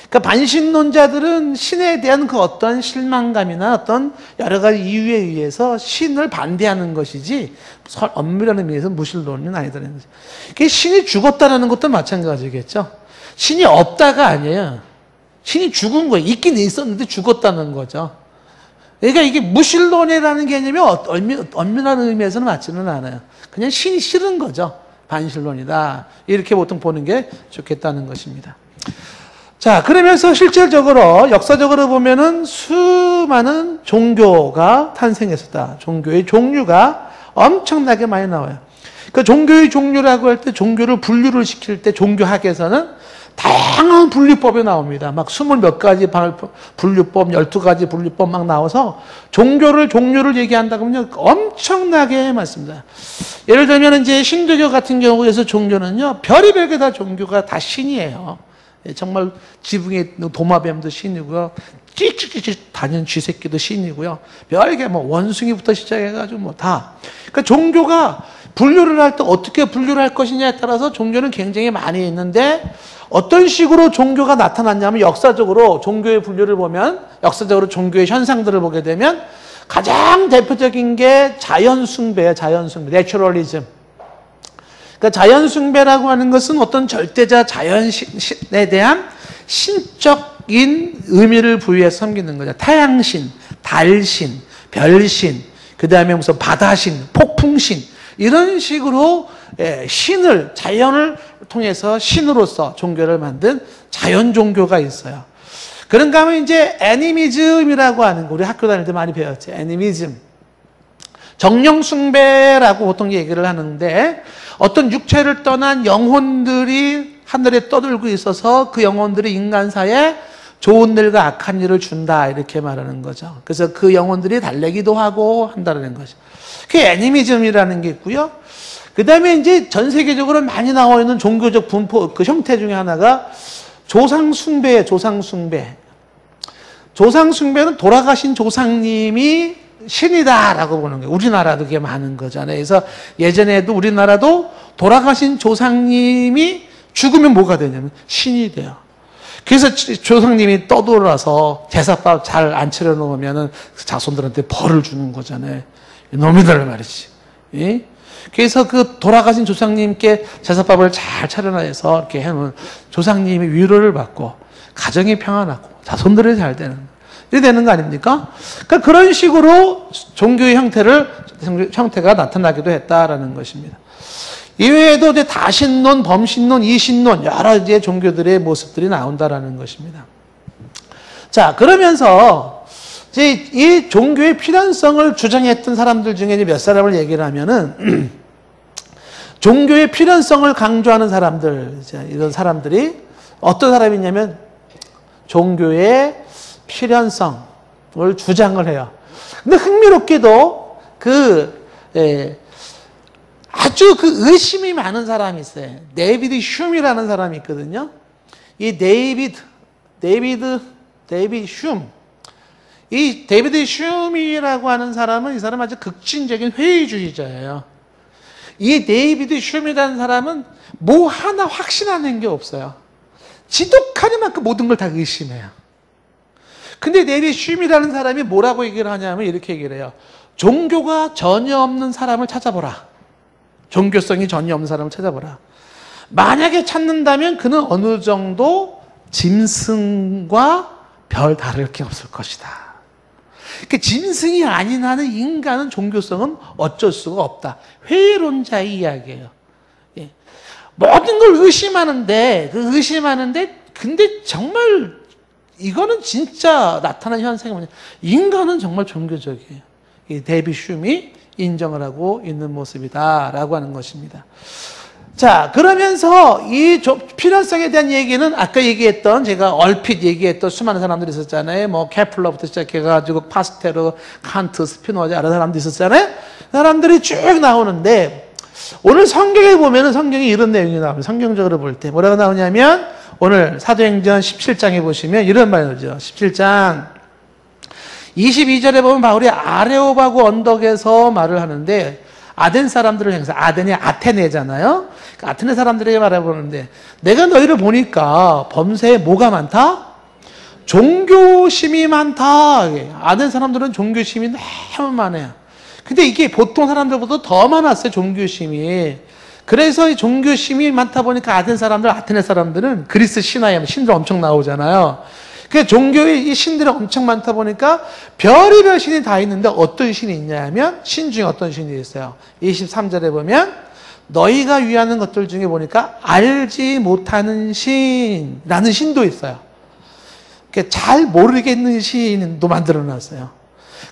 그러니까 반신론자들은 신에 대한 그 어떤 실망감이나 어떤 여러 가지 이유에 의해서 신을 반대하는 것이지 엄밀한 의미에서 무신론은 아니다라는 거죠. 그게 신이 죽었다는 것도 마찬가지겠죠. 신이 없다가 아니에요. 신이 죽은 거예요. 있긴 있었는데 죽었다는 거죠. 그러니까 이게 무신론이라는 개념이 엄밀한 의미에서는 맞지는 않아요. 그냥 신이 싫은 거죠. 반신론이다. 이렇게 보통 보는 게 좋겠다는 것입니다. 자, 그러면서 실질적으로 역사적으로 보면은 수많은 종교가 탄생했었다. 종교의 종류가 엄청나게 많이 나와요. 그 종교의 종류라고 할 때 종교를 분류를 시킬 때 종교학에서는 다양한 분류법이 나옵니다. 막 20몇 가지 분류법, 12가지 분류법 막 나와서 종류를 얘기한다 그러면 엄청나게 많습니다. 예를 들면 이제 신도교 같은 경우에서 종교는요, 별의별 게 다 종교가 다 신이에요. 정말 지붕에 도마뱀도 신이고요. 찌찌찌찌 다니는 쥐새끼도 신이고요. 별게 뭐 원숭이부터 시작해가지고 뭐 다. 그러니까 종교가 분류를 할 때 어떻게 분류를 할 것이냐에 따라서 종교는 굉장히 많이 있는데 어떤 식으로 종교가 나타났냐면 역사적으로 종교의 분류를 보면 역사적으로 종교의 현상들을 보게 되면 가장 대표적인 게 자연숭배예요. 자연숭배, 내추럴리즘. 그러니까 자연숭배라고 하는 것은 어떤 절대자 자연신에 대한 신적인 의미를 부여해서 섬기는 거죠. 태양신, 달신, 별신, 그 다음에 무슨 바다신, 폭풍신 이런 식으로 신을 자연을 통해서 신으로서 종교를 만든 자연 종교가 있어요. 그런가 하면 이제 애니미즘이라고 하는 거 우리 학교 다닐 때 많이 배웠죠. 애니미즘. 정령숭배라고 보통 얘기를 하는데 어떤 육체를 떠난 영혼들이 하늘에 떠들고 있어서 그 영혼들이 인간사에 좋은 일과 악한 일을 준다 이렇게 말하는 거죠. 그래서 그 영혼들이 달래기도 하고 한다는 거죠. 그게 애니미즘이라는 게 있고요. 그 다음에 이제 전 세계적으로 많이 나와 있는 종교적 분포 그 형태 중에 하나가 조상숭배예요. 조상숭배. 조상숭배는 돌아가신 조상님이 신이다라고 보는 거예요. 우리나라도 그게 많은 거잖아요. 그래서 예전에도 우리나라도 돌아가신 조상님이 죽으면 뭐가 되냐면 신이 돼요. 그래서 조상님이 떠돌아서 제사밥 잘 안 차려놓으면 자손들한테 벌을 주는 거잖아요. 놈이들 말이지. 예? 그래서 그 돌아가신 조상님께 제사밥을 잘 차려놔서 이렇게 해놓은 조상님이 위로를 받고 가정이 평안하고 자손들이 잘 되는 이렇게 되는 거 아닙니까? 그러니까 그런 식으로 종교의 형태가 나타나기도 했다라는 것입니다. 이외에도 이제 다신론, 범신론, 이신론 여러 이제 종교들의 모습들이 나온다라는 것입니다. 자, 그러면서 이제 이 종교의 필연성을 주장했던 사람들 중에 이제 몇 사람을 얘기를 하면은 종교의 필연성을 강조하는 사람들, 이런 사람들이 어떤 사람이냐면 종교의 필연성을 주장을 해요. 근데 흥미롭게도 아주 그 의심이 많은 사람이 있어요. 데이비드 흉이라는 사람이 있거든요. 이 데이비드 흉. 이 데이비드 흉이라고 하는 사람은 이 사람은 아주 극진적인 회의주의자예요. 이 데이비드 흉이라는 사람은 뭐 하나 확신하는 게 없어요. 지독하는 만큼 모든 걸 다 의심해요. 근데 데이비드 흉이라는 사람이 뭐라고 얘기를 하냐면 이렇게 얘기를 해요. 종교가 전혀 없는 사람을 찾아보라. 종교성이 전혀 없는 사람을 찾아보라. 만약에 찾는다면 그는 어느 정도 짐승과 별 다를 게 없을 것이다. 그러니까 짐승이 아닌 한은 인간은 종교성은 어쩔 수가 없다. 회의론자의 이야기예요. 예. 모든 걸 의심하는데, 근데 정말 이거는 진짜 나타난 현상이 뭐냐. 인간은 정말 종교적이에요. 이 데이빗 흉이 인정을 하고 있는 모습이다라고 하는 것입니다. 자, 그러면서 이 필연성에 대한 얘기는 아까 얘기했던, 제가 얼핏 얘기했던 수많은 사람들이 있었잖아요. 뭐 케플러부터 시작해가지고 파스테르, 칸트, 스피노자 여러 사람들이 있었잖아요. 사람들이 쭉 나오는데 오늘 성경에 보면은 성경에 이런 내용이 나옵니다. 성경적으로 볼 때 뭐라고 나오냐면 오늘 사도행전 17장에 보시면 이런 말이 나오죠. 17장 22절에 보면 바울이 아레오바고 언덕에서 말을 하는데 아덴 사람들을 향해서, 아덴이 아테네잖아요. 아테네 사람들에게 말해보는데 내가 너희를 보니까 범세에 뭐가 많다? 종교심이 많다. 아덴 사람들은 종교심이 너무 많아요. 근데 이게 보통 사람들보다 더 많았어요, 종교심이. 그래서 이 종교심이 많다 보니까 아덴 사람들, 아테네 사람들은 그리스 신화에 신들 엄청 나오잖아요. 그 종교의 이 신들이 엄청 많다 보니까 별의별 신이 다 있는데 어떤 신이 있냐면 신 중에 어떤 신이 있어요. 23절에 보면 너희가 위하는 것들 중에 보니까 알지 못하는 신이라는 신도 있어요. 잘 모르겠는 신도 만들어 놨어요.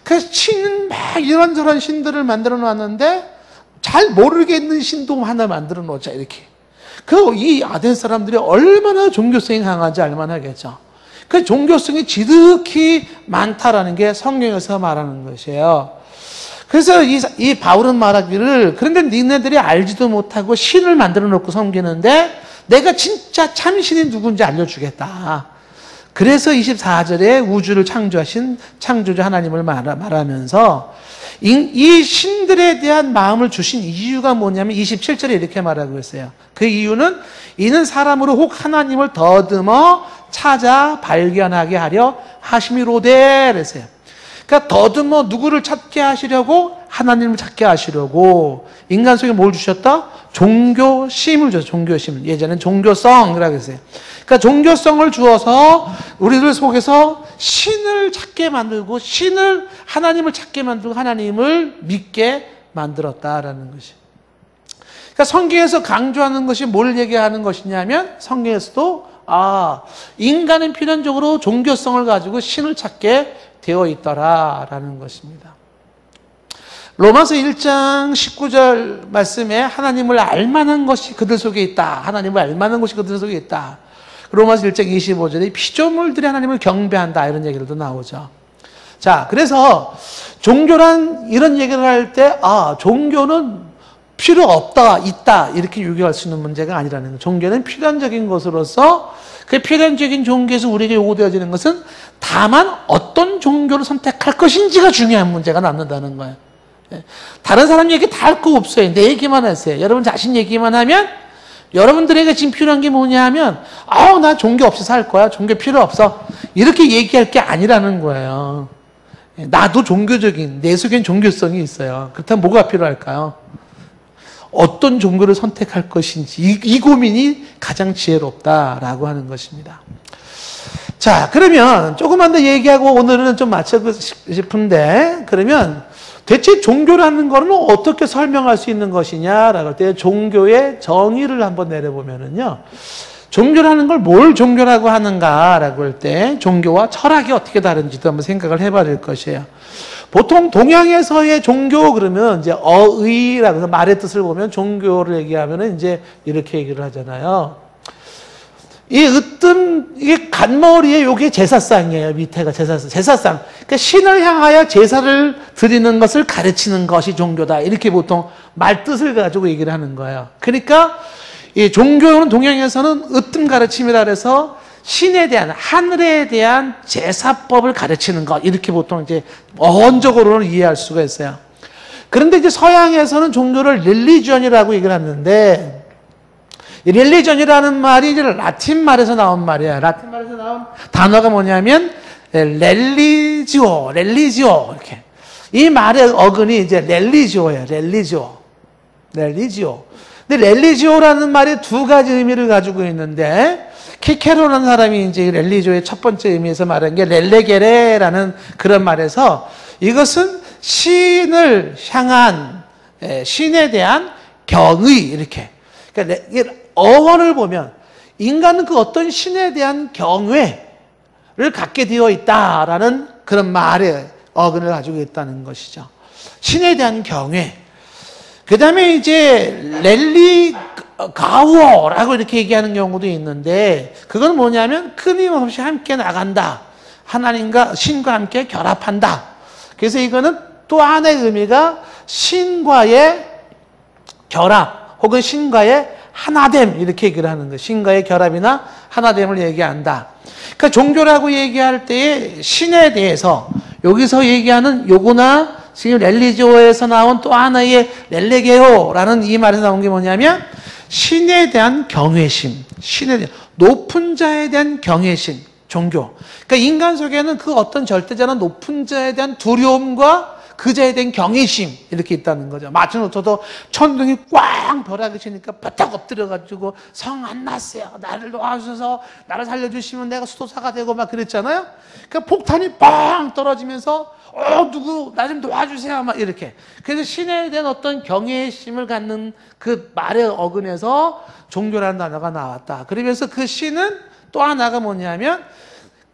그래서 신은 막 이런저런 신들을 만들어 놨는데 잘 모르겠는 신도 하나 만들어 놓자 이렇게. 이 아덴 사람들이 얼마나 종교성이 강한지 알만하겠죠. 그 종교성이 지극히 많다라는 게 성경에서 말하는 것이에요. 그래서 이 바울은 말하기를 그런데 니네들이 알지도 못하고 신을 만들어 놓고 섬기는데 내가 진짜 참 신이 누군지 알려주겠다. 그래서 24절에 우주를 창조하신 창조자 하나님을 말하면서 이 신들에 대한 마음을 주신 이유가 뭐냐면 27절에 이렇게 말하고 있어요. 그 이유는 이는 사람으로 혹 하나님을 더듬어 찾아 발견하게 하려 하심이로되 그랬어요. 그러니까 더듬어 누구를 찾게 하시려고? 하나님을 찾게 하시려고. 인간 속에 뭘 주셨다? 종교심을 줬어요. 종교심. 예전엔 종교성이라고 했어요. 그러니까 종교성을 주어서 우리들 속에서 신을 찾게 만들고 하나님을 찾게 만들고 하나님을 믿게 만들었다라는 것이. 그러니까 성경에서 강조하는 것이 뭘 얘기하는 것이냐면 성경에서도 인간은 필연적으로 종교성을 가지고 신을 찾게 되어 있더라라는 것입니다. 로마서 1장 19절 말씀에 하나님을 알만한 것이 그들 속에 있다. 하나님을 알만한 것이 그들 속에 있다. 로마서 1장 25절에 피조물들이 하나님을 경배한다. 이런 얘기들도 나오죠. 자, 그래서 종교란 이런 얘기를 할 때 종교는 필요 없다, 있다 이렇게 유기할 수 있는 문제가 아니라는 거예요. 종교는 필연적인 것으로서 그 필연적인 종교에서 우리에게 요구되어지는 것은 다만 어떤 종교를 선택할 것인지가 중요한 문제가 남는다는 거예요. 다른 사람 얘기 다 할 거 없어요. 내 얘기만 하세요. 여러분 자신 얘기만 하면 여러분들에게 지금 필요한 게 뭐냐 하면 나 종교 없이 살 거야. 종교 필요 없어. 이렇게 얘기할 게 아니라는 거예요. 나도 종교적인, 내 속엔 종교성이 있어요. 그렇다면 뭐가 필요할까요? 어떤 종교를 선택할 것인지 이 고민이 가장 지혜롭다라고 하는 것입니다. 자, 그러면 조금만 더 얘기하고 오늘은 좀 마치고 싶은데 그러면 대체 종교라는 거는 어떻게 설명할 수 있는 것이냐라고 할 때 종교의 정의를 한번 내려보면은요. 종교라는 걸 뭘 종교라고 하는가라고 할 때 종교와 철학이 어떻게 다른지도 한번 생각을 해봐야 될 것이에요. 보통 동양에서의 종교 그러면 이제 어의라고 해서 말의 뜻을 보면 종교를 얘기하면은 이제 이렇게 얘기를 하잖아요. 이게 간머리에 요게 제사상이에요. 밑에가 제사상. 그러니까 신을 향하여 제사를 드리는 것을 가르치는 것이 종교다. 이렇게 보통 말뜻을 가지고 얘기를 하는 거예요. 그러니까 이 종교는 동양에서는 으뜸 가르침이라 그래서 신에 대한, 하늘에 대한 제사법을 가르치는 것. 이렇게 보통 이제 어원적으로는 이해할 수가 있어요. 그런데 이제 서양에서는 종교를 릴리전이라고 얘기를 하는데, 이 릴리전이라는 말이 이제 라틴 말에서 나온 말이에요. 라틴 말에서 나온 단어가 뭐냐면, 렐리지오, 이렇게. 이 말의 어근이 이제 렐리지오예요. 렐리지오. 근데 렐리지오라는 말이 두 가지 의미를 가지고 있는데, 키케로라는 사람이 이제 렐리지오의 첫 번째 의미에서 말한 게 렐레게레라는 그런 말에서 이것은 신을 향한, 신에 대한 경의, 이렇게. 그러니까 어원을 보면 인간은 그 어떤 신에 대한 경외를 갖게 되어 있다라는 그런 말의 어근을 가지고 있다는 것이죠. 신에 대한 경외. 그 다음에 이제 랠리 가워라고 이렇게 얘기하는 경우도 있는데, 그건 뭐냐면 끊임없이 함께 나간다. 하나님과 신과 함께 결합한다. 그래서 이거는 또 하나의 의미가 신과의 결합 혹은 신과의 하나됨, 이렇게 얘기를 하는 거예요. 신과의 결합이나 하나됨을 얘기한다. 그러니까 종교라고 얘기할 때에 신에 대해서 여기서 얘기하는 요거나 지금 렐리지오에서 나온 또 하나의 렐레게오라는 이 말에서 나온 게 뭐냐면 신에 대한 경외심, 신에 대한 높은 자에 대한 경외심, 종교. 그러니까 인간 속에는 그 어떤 절대자나 높은 자에 대한 두려움과 그 자에 대한 경외심, 이렇게 있다는 거죠. 마틴 루터도 천둥이 꽝 벼락이 치니까 바짝 엎드려가지고 성 안 났어요. 나를 도와주셔서 나를 살려주시면 내가 수도사가 되고 막 그랬잖아요. 그러니까 폭탄이 빵 떨어지면서 누구 나 좀 도와주세요 막 이렇게. 그래서 신에 대한 어떤 경외심을 갖는 그 말의 어근에서 종교라는 단어가 나왔다. 그러면서 그 신은 또 하나가 뭐냐면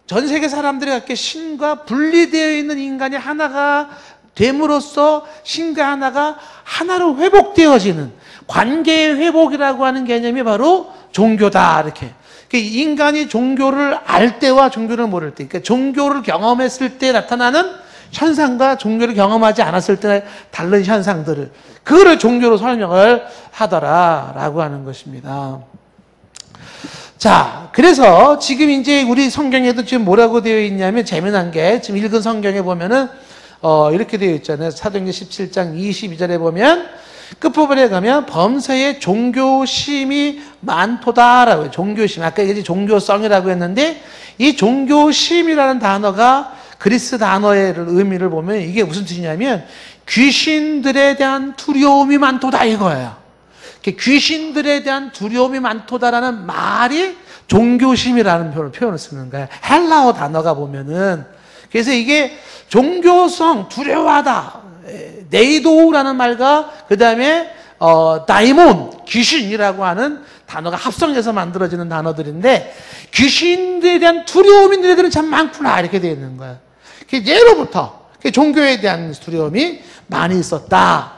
전 세계 사람들이 갖게 신과 분리되어 있는 인간이 하나가 됨으로써 신과 하나가 하나로 회복되어지는 관계의 회복이라고 하는 개념이 바로 종교다. 이렇게. 인간이 종교를 알 때와 종교를 모를 때, 그러니까 종교를 경험했을 때 나타나는 현상과 종교를 경험하지 않았을 때 다른 현상들을, 그거를 종교로 설명을 하더라라고 하는 것입니다. 자, 그래서 지금 이제 우리 성경에도 지금 뭐라고 되어 있냐면 재미난 게 지금 읽은 성경에 보면은 이렇게 되어 있잖아요. 사도행전 17장 22절에 보면 끝부분에 가면 범사에 종교심이 많도다라고 해요. 종교심. 아까 얘기했지 종교성이라고 했는데 이 종교심이라는 단어가 그리스 단어의 의미를 보면 이게 무슨 뜻이냐면 귀신들에 대한 두려움이 많도다 이거예요. 귀신들에 대한 두려움이 많도다라는 말이 종교심이라는 표현을 쓰는 거예요. 헬라어 단어가 보면은. 그래서 이게 종교성, 두려워하다. 네이도라는 말과 그 다음에 다이몬, 귀신이라고 하는 단어가 합성해서 만들어지는 단어들인데 귀신들에 대한 두려움이 너희들은 참 많구나 이렇게 되어 있는 거예요. 예로부터 종교에 대한 두려움이 많이 있었다.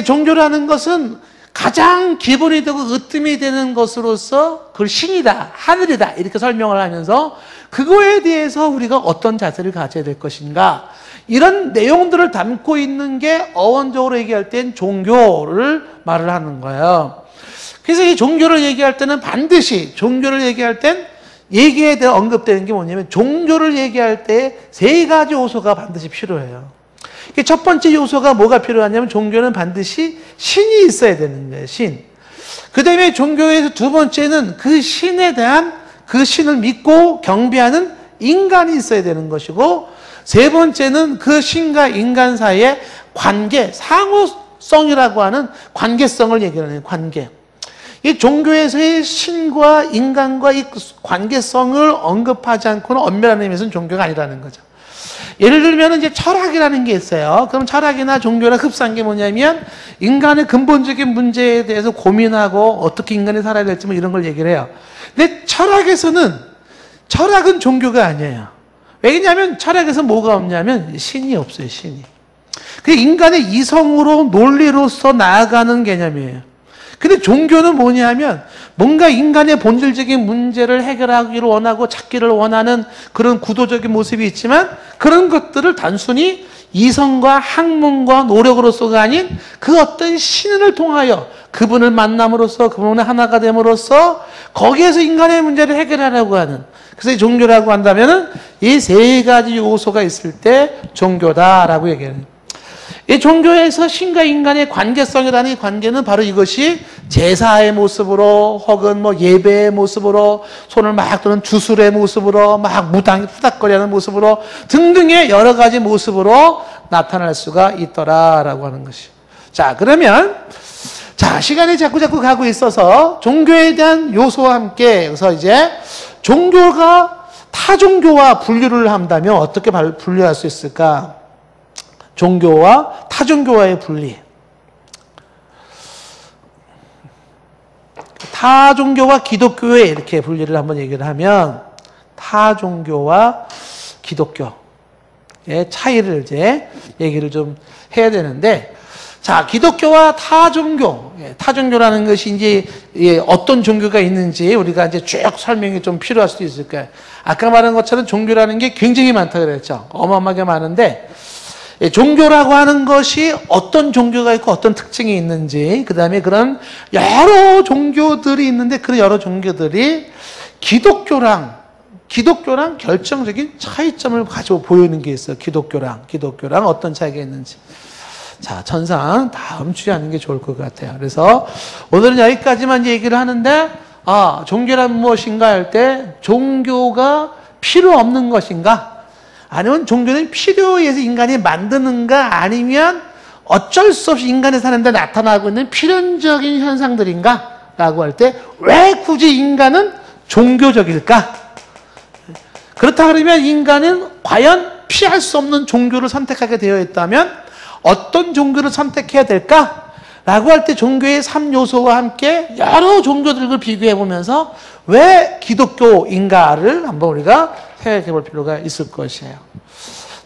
종교라는 것은 가장 기본이 되고 으뜸이 되는 것으로서 그걸 신이다, 하늘이다 이렇게 설명을 하면서 그거에 대해서 우리가 어떤 자세를 가져야 될 것인가, 이런 내용들을 담고 있는 게 어원적으로 얘기할 땐 종교를 말을 하는 거예요. 그래서 이 종교를 얘기할 때는 반드시 종교를 얘기할 땐 얘기에 대해 언급되는 게 뭐냐면 종교를 얘기할 때 세 가지 요소가 반드시 필요해요. 첫 번째 요소가 뭐가 필요하냐면 종교는 반드시 신이 있어야 되는 거예요. 신. 그 다음에 종교에서 두 번째는 그 신에 대한 그 신을 믿고 경배하는 인간이 있어야 되는 것이고, 세 번째는 그 신과 인간 사이의 관계, 상호성이라고 하는 관계성을 얘기하는 관계. 이 종교에서의 신과 인간과 이 관계성을 언급하지 않고는 엄밀한 의미에서는 종교가 아니라는 거죠. 예를 들면 이제 철학이라는 게 있어요. 그럼 철학이나 종교랑 흡사한 게 뭐냐면 인간의 근본적인 문제에 대해서 고민하고 어떻게 인간이 살아야 될지 뭐 이런 걸 얘기를 해요. 근데 철학은 종교가 아니에요. 왜냐하면 철학에서 뭐가 없냐면 신이 없어요. 신이. 그게 인간의 이성으로 논리로서 나아가는 개념이에요. 근데 종교는 뭐냐면 뭔가 인간의 본질적인 문제를 해결하기를 원하고 찾기를 원하는 그런 구도적인 모습이 있지만 그런 것들을 단순히 이성과 학문과 노력으로서가 아닌 그 어떤 신을 통하여 그분을 만남으로써 그분의 하나가 됨으로써 거기에서 인간의 문제를 해결하려고 하는, 그래서 이 종교라고 한다면은 이 세 가지 요소가 있을 때 종교다라고 얘기해요. 이 종교에서 신과 인간의 관계성이라는 이 관계는 바로 이것이 제사의 모습으로 혹은 뭐 예배의 모습으로 손을 막 드는 주술의 모습으로 막 무당이 푸닥거리는 모습으로 등등의 여러 가지 모습으로 나타날 수가 있더라라고 하는 것이. 자, 그러면 시간이 자꾸 가고 있어서 종교에 대한 요소와 함께 그래서 이제 종교가 타 종교와 분류를 한다면 어떻게 분류할 수 있을까? 종교와 타종교와의 분리. 타종교와 기독교회 이렇게 분리를 한번 얘기를 하면 타종교와 기독교의 차이를 이제 얘기를 좀 해야 되는데, 자, 기독교와 타종교, 타종교라는 것이 이제 어떤 종교가 있는지 우리가 이제 쭉 설명이 좀 필요할 수도 있을 거예요. 아까 말한 것처럼 종교라는 게 굉장히 많다 그랬죠. 어마어마하게 많은데, 종교라고 하는 것이 어떤 종교가 있고 어떤 특징이 있는지, 그 다음에 그런 여러 종교들이 있는데 그 여러 종교들이 기독교랑 결정적인 차이점을 가지고 보이는 게 있어요. 기독교랑 어떤 차이가 있는지. 자, 천상 다음 주에 하는 게 좋을 것 같아요. 그래서 오늘은 여기까지만 얘기를 하는데, 종교란 무엇인가 할 때 종교가 필요 없는 것인가? 아니면 종교는 필요에 의해서 인간이 만드는가? 아니면 어쩔 수 없이 인간이 사는데 나타나고 있는 필연적인 현상들인가? 라고 할 때 왜 굳이 인간은 종교적일까? 그렇다 그러면 인간은 과연 피할 수 없는 종교를 선택하게 되어 있다면 어떤 종교를 선택해야 될까? 라고 할 때 종교의 3요소와 함께 여러 종교들을 비교해 보면서 왜 기독교인가를 한번 우리가 생각해 볼 필요가 있을 것이에요.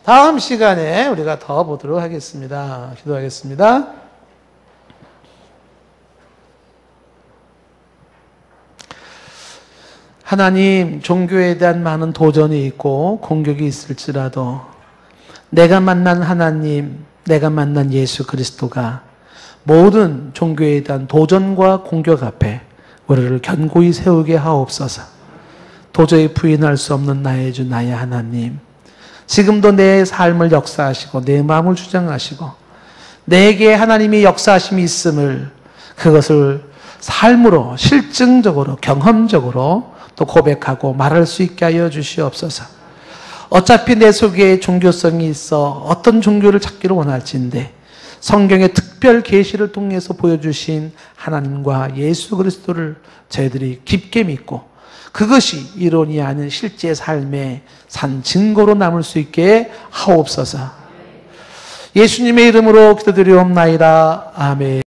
다음 시간에 우리가 더 보도록 하겠습니다. 기도하겠습니다. 하나님, 종교에 대한 많은 도전이 있고 공격이 있을지라도 내가 만난 하나님, 내가 만난 예수 그리스도가 모든 종교에 대한 도전과 공격 앞에 우리를 견고히 세우게 하옵소서. 도저히 부인할 수 없는 나의 주, 나의 하나님, 지금도 내 삶을 역사하시고 내 마음을 주장하시고 내게 하나님의 역사하심이 있음을, 그것을 삶으로 실증적으로 경험적으로 또 고백하고 말할 수 있게 하여 주시옵소서. 어차피 내 속에 종교성이 있어 어떤 종교를 찾기를 원할진데 성경의 특별 계시를 통해서 보여주신 하나님과 예수 그리스도를 저희들이 깊게 믿고 그것이 이론이 아닌 실제 삶의 산 증거로 남을 수 있게 하옵소서. 예수님의 이름으로 기도드리옵나이다. 아멘.